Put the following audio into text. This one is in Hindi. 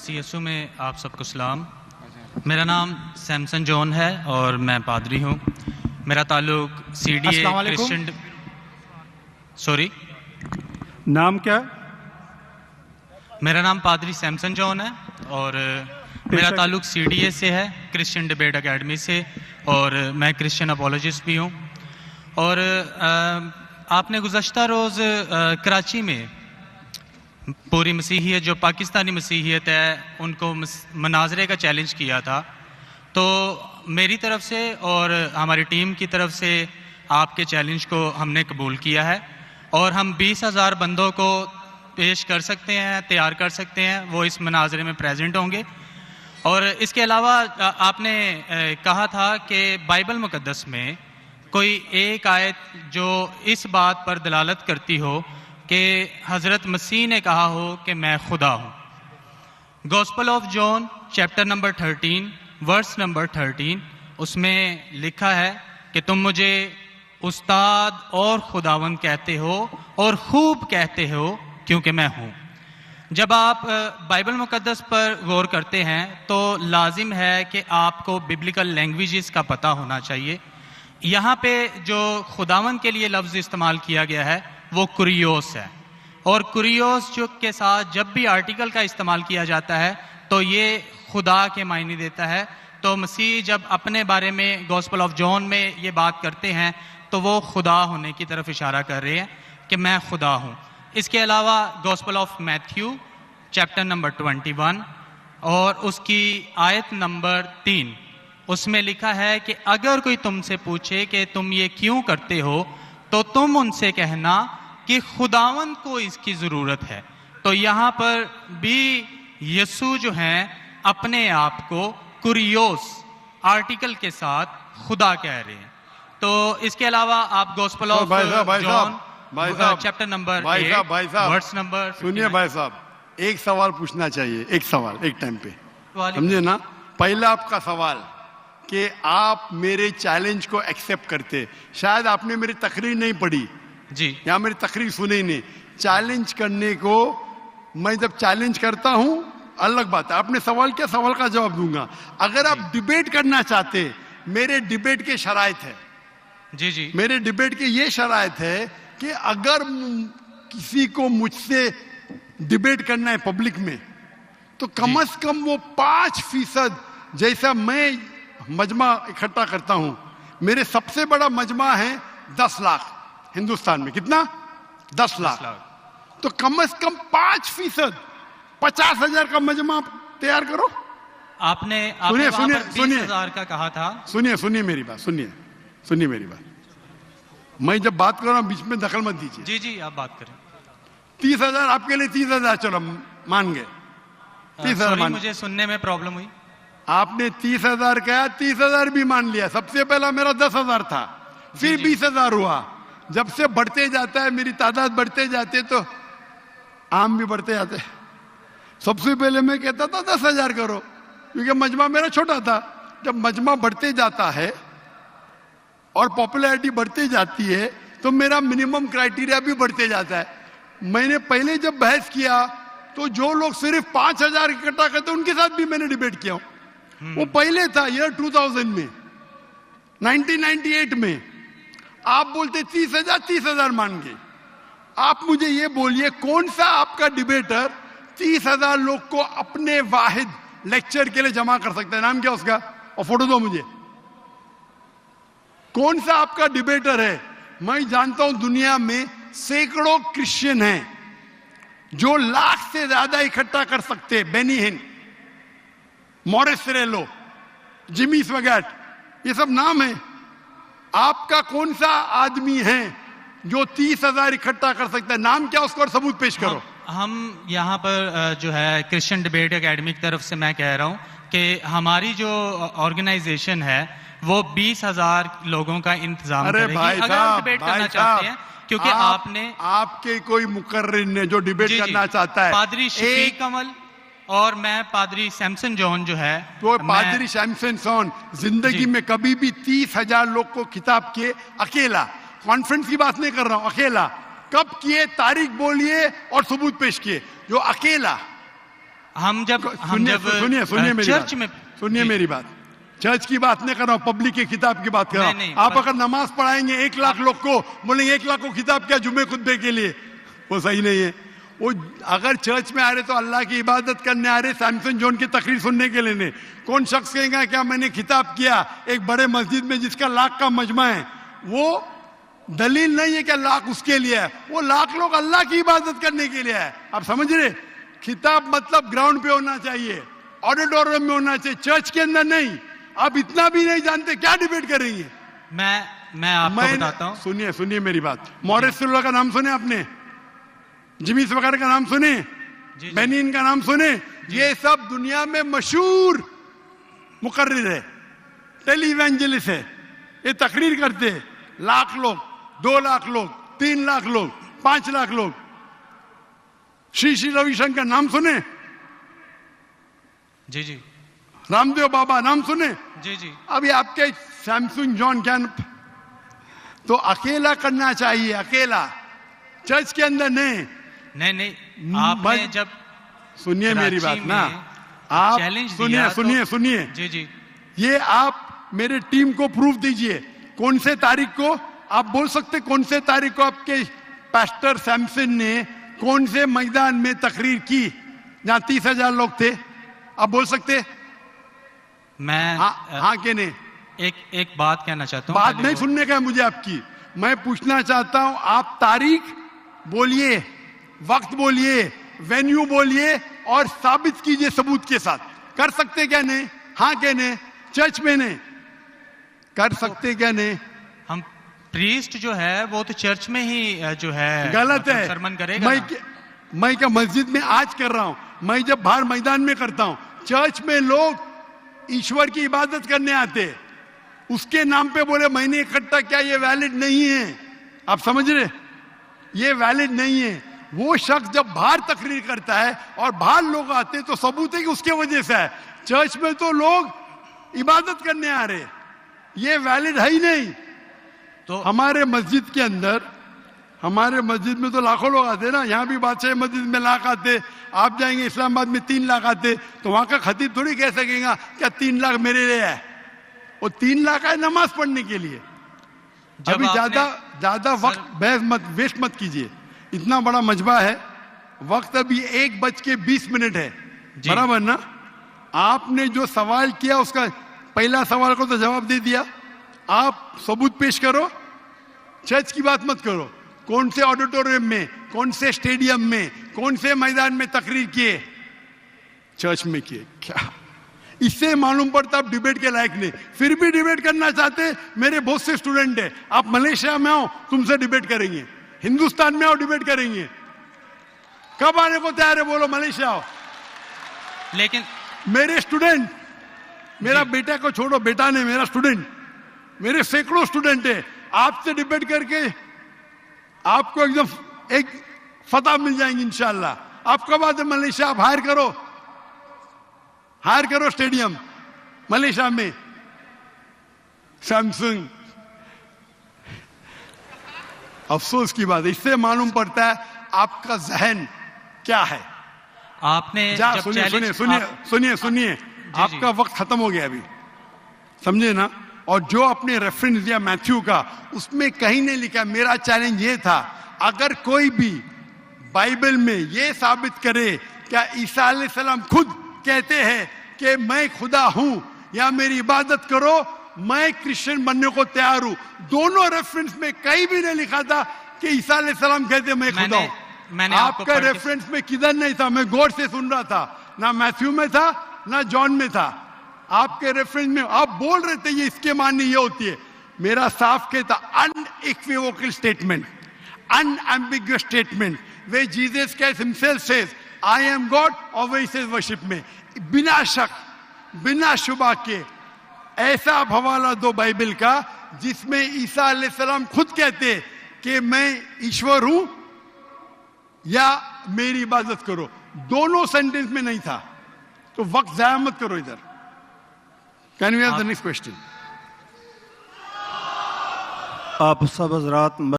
मसीह यीशु में आप सबको सलाम। मेरा नाम सैमसन जॉन है और मैं पादरी हूँ। मेरा ताल्लुक CDA क्रिश्चियन नाम क्या? मेरा नाम पादरी सैमसन जॉन है और मेरा ताल्लुक CDA से है, क्रिश्चियन डिबेट एकेडमी से, और मैं क्रिश्चियन अपोलॉजिस्ट भी हूँ। और आपने गुज़श्ता रोज़ कराची में पूरी मसीहियत जो पाकिस्तानी मसीहियत है उनको मनाजरे का चैलेंज किया था, तो मेरी तरफ से और हमारी टीम की तरफ से आपके चैलेंज को हमने कबूल किया है और हम 20,000 बंदों को पेश कर सकते हैं, तैयार कर सकते हैं, वो इस मनाजरे में प्रेजेंट होंगे। और इसके अलावा आपने कहा था कि बाइबल मुकद्दस में कोई एक आयत जो इस बात पर दलालत करती हो कि हज़रत मसीह ने कहा हो कि मैं खुदा हूँ। Gospel of John chapter number 13 verse number 13 उसमें लिखा है कि तुम मुझे उस्ताद और खुदावंद कहते हो और खूब कहते हो क्योंकि मैं हूँ। जब आप बाइबल मुकद्दस पर गौर करते हैं तो लाजिम है कि आपको बिब्लिकल लैंग्वेजेस का पता होना चाहिए। यहाँ पे जो खुदावंद के लिए लफ्ज़ इस्तेमाल किया गया है वो कुरियोस है, और कुरियोस जो के साथ जब भी आर्टिकल का इस्तेमाल किया जाता है तो ये खुदा के मायने देता है। तो मसीह जब अपने बारे में गॉस्पेल ऑफ जॉन में ये बात करते हैं तो वो खुदा होने की तरफ इशारा कर रहे हैं कि मैं खुदा हूँ। इसके अलावा gospel of Matthew chapter number 21 और उसकी आयत नंबर 3 उसमें लिखा है कि अगर कोई तुमसे पूछे कि तुम ये क्यों करते हो तो तुम उनसे कहना कि खुदावंद को इसकी ज़रूरत है। तो यहाँ पर भी यीशु जो हैं अपने आप को कुरियोस आर्टिकल के साथ खुदा कह रहे हैं। तो इसके अलावा आप gospel of John chapter number 8 verse number सुनिए भाई साहब, एक सवाल पूछना चाहिए, एक सवाल एक टाइम पे, समझे ना। पहला आपका सवाल कि आप मेरे चैलेंज को एक्सेप्ट करते। शायद आपने मेरी तकरीर नहीं पढ़ी जी, या मेरी तकरीर सुनी नहीं। चैलेंज करने को मैं जब चैलेंज करता हूं अलग बात है, आपने सवाल किया, सवाल का जवाब दूंगा। अगर आप डिबेट करना चाहते, मेरे डिबेट के शराइत है जी जी, मेरे डिबेट के ये शराइत है कि अगर किसी को मुझसे डिबेट करना है पब्लिक में तो कम से कम वो 5% जैसा मैं मजमा इकट्ठा करता हूं। मेरे सबसे बड़ा मजमा है 10 लाख हिंदुस्तान में। कितना? 10 लाख। तो कम से कम 5%, 50,000 का मजमा तैयार करो। आपने सुनिए 20,000 का कहा था। सुनिए मेरी बात, सुनिए मेरी बात। मैं जब बात कर रहा हूं बीच में दखल मत दीजिए। जी जी, आप बात करें। 30,000 आपके लिए 30,000, चलो मान गए। 30,000 मुझे सुनने में प्रॉब्लम हुई। आपने 30,000 कहा, 30,000 भी मान लिया। सबसे पहला मेरा 10,000 था, फिर 20,000 हुआ। जब से बढ़ते जाता है, मेरी तादाद बढ़ते जाते तो आम भी बढ़ते जाते। सबसे पहले मैं कहता था 10,000 करो, क्योंकि मजमा मेरा छोटा था। जब मजमा बढ़ते जाता है और पॉपुलैरिटी बढ़ती जाती है तो मेरा मिनिमम क्राइटेरिया भी बढ़ते जाता है। मैंने पहले जब बहस किया तो जो लोग सिर्फ 5,000 इकट्ठा करते उनके साथ भी मैंने डिबेट किया। वो पहले था ईयर 2000 में, 1998 में। आप बोलते 30,000 मान गए। आप मुझे ये बोलिए कौन सा आपका डिबेटर 30,000 लोग को अपने वाहिद लेक्चर के लिए जमा कर सकता है? नाम क्या उसका, और फोटो दो मुझे। कौन सा आपका डिबेटर है? मैं जानता हूं दुनिया में सैकड़ों क्रिश्चियन हैं जो लाख से ज्यादा इकट्ठा कर सकते हैं। बेनी हिन, मॉरिस रेलो, जिमी स्वगैट, ये सब नाम है। आपका कौन सा आदमी है जो 30,000 इकट्ठा कर सकता है? नाम क्या उसको और सबूत पेश करो। हम यहाँ पर जो है क्रिश्चियन डिबेट एकेडमी की तरफ से मैं कह रहा हूँ कि हमारी जो ऑर्गेनाइजेशन है वो 20,000 लोगों का इंतजाम करेगी। अगर आप डिबेट करना चाहते हैं, क्योंकि आपने आपके कोई मुकर्रिर ने जो डिबेट करना चाहता है, पादरी शफीक कमल और मैं पादरी सैमसन जॉन जो है, तो पादरी सैमसन जॉन जिंदगी में कभी भी 30,000 लोग को खिताब किए अकेला। कॉन्फ्रेंस की बात नहीं कर रहा हूं, अकेला। कब किए, तारीख बोलिए और सबूत पेश किए। जो अकेला हम जब सुनिए मेरी चर्च बात, में सुनिए जी। मेरी बात। चर्च की बात नहीं कर रहा हूं, पब्लिक की किताब की बात कर रहा नहीं, हूं। नहीं, आप अगर नमाज पढ़ाएंगे 1 लाख लोग को, बोलेंगे 1 लाख को किताब क्या जुम्मे खुतबे के लिए, वो सही नहीं है। वो अगर चर्च में आ रहे तो अल्लाह की इबादत करने आ रहे, सैमसन जॉन की तकरीर सुनने के लिए नहीं। कौन शख्स कहेगा क्या मैंने किताब किया एक बड़े मस्जिद में जिसका लाख का मजमा है, वो दलील नहीं है कि लाख उसके लिए है, वो लाख लोग अल्लाह की इबादत करने के लिए है। आप समझ रहे? खिताब मतलब ग्राउंड पे होना चाहिए, ऑडिटोरियम में होना चाहिए, चर्च के अंदर नहीं। आप इतना भी नहीं जानते, क्या डिबेट करेंगे? मैं आपको बताता हूँ। सुनिए मेरी बात। मॉरिस सिल्वा का नाम सुने आपने? जिमिस वगैरह का नाम सुने? बेनिन का नाम सुने? ये सब दुनिया में मशहूर मुकर्रिर है, टेली इवेंजलिस्ट है। ये तकरीर करते हैं, लाख लोग, 2 लाख लोग, 3 लाख लोग, 5 लाख लोग। श्री रविशंकर नाम सुने? जी जी रामदेव बाबा नाम सुने? जी जी। अभी आपके सैमसंग जॉन क्या तो अकेला करना चाहिए, अकेला, चर्च के अंदर नहीं। आपने जब सुनिए मेरी बात ना, आप सुनिए जी जी, ये आप मेरे टीम को प्रूफ दीजिए। कौन से तारीख को आप बोल सकते, कौन से तारीख को आपके पास्टर सैमसन ने कौन से मैदान में तकरीर की जहां 30,000 लोग थे? आप बोल सकते? मैं हाँ के नहीं? एक बात कहना चाहता हूँ। बात नहीं सुनने का है मुझे आपकी, मैं पूछना चाहता हूं। आप तारीख बोलिए, वक्त बोलिए, वेन्यू बोलिए और साबित कीजिए सबूत के साथ। कर सकते क्या नहीं? हाँ के नहीं? चर्च में नहीं कर सकते क्या नहीं? हम प्रीस्ट जो है वो तो चर्च में ही जो है गलत है। सरमन करेगा। मैं क्या मस्जिद में आज कर रहा हूं, मैं जब बाहर मैदान में करता हूं। चर्च में लोग ईश्वर की इबादत करने आते, उसके नाम पे बोले मैंने इकट्ठा किया, ये वैलिड नहीं है। आप समझ रहे? ये वैलिड नहीं है। वो शख्स जब बाहर तकरीर करता है और बाहर लोग आते हैं तो सबूत है कि उसके वजह से है। चर्च में तो लोग इबादत करने आ रहे, ये वैलिड है ही नहीं। तो हमारे मस्जिद के अंदर, हमारे मस्जिद में तो लाखों लोग आते ना, यहाँ भी बादशाह मस्जिद में लाख आते, आप जाएंगे इस्लामाबाद में 3 लाख आते, तो वहां का खतीब थोड़ी कह सकेगा क्या 3 लाख मेरे लिए है। वो 3 लाख है नमाज पढ़ने के लिए। अभी ज्यादा वक्त बहस मत, वेस्ट मत कीजिए। इतना बड़ा मजबा है, वक्त अभी 1:20 है, बराबर ना? आपने जो सवाल किया उसका पहला सवाल को तो जवाब दे दिया। आप सबूत पेश करो, चर्च की बात मत करो। कौन से ऑडिटोरियम में, कौन से स्टेडियम में, कौन से मैदान में तकरीर किए? चर्च में किए। क्या इससे मालूम पड़ता आप डिबेट के लायक नहीं? फिर भी डिबेट करना चाहते। मेरे बहुत से स्टूडेंट है, आप मलेशिया में आओ तुमसे डिबेट करेंगे, हिंदुस्तान में आओ डिबेट करेंगे। कब आने को तैयार है बोलो? मलेशिया आओ। लेकिन मेरे स्टूडेंट, मेरा बेटा को छोड़ो, बेटा ने, मेरा स्टूडेंट, मेरे सैकड़ों स्टूडेंट है, आपसे डिबेट करके आपको एकदम एक फतह मिल जाएंगे इंशाल्लाह। आप कब आते मलेशिया? आप हायर करो स्टेडियम मलेशिया में, सैमसंग। अफसोस की बात है, इससे मालूम पड़ता है आपका जहन क्या है। आपने सुनिए आपका वक्त खत्म हो गया अभी, समझे ना? और जो आपने रेफरेंस दिया मैथ्यू का, उसमें कहीं नहीं लिखा। मेरा चैलेंज ये था, अगर कोई भी बाइबल में ये साबित करे क्या ईसा अलैहिस्सलाम खुद कहते हैं कि मैं खुदा हूं या मेरी इबादत करो, मैं क्रिश्चियन बनने को तैयार हूं। दोनों रेफरेंस में कहीं भी नहीं लिखा था कि ईसा अलैहिस्सलाम कहते मैं खुदा हूं। आपका रेफरेंस में किधर नहीं था, मैं गौर से सुन रहा था, ना मैथ्यू में था ना जॉन में था। आपके रेफरेंस में आप बोल रहे थे ये इसके माननी ये होती है। मेरा साफ कहता unequivocal statement, unambiguous statement, way Jesus Christ himself says I am God और वे सेज वर्शिप में, बिना शक बिना शुबा के ऐसा आप हवाला दो बाइबल का जिसमें ईसा अलैहिस्सलाम खुद कहते कि मैं ईश्वर हूं या मेरी इबादत करो। दोनों सेंटेंस में नहीं था, तो वक्त जाया मत करो इधर। Can we have the next question? आप सब हजरात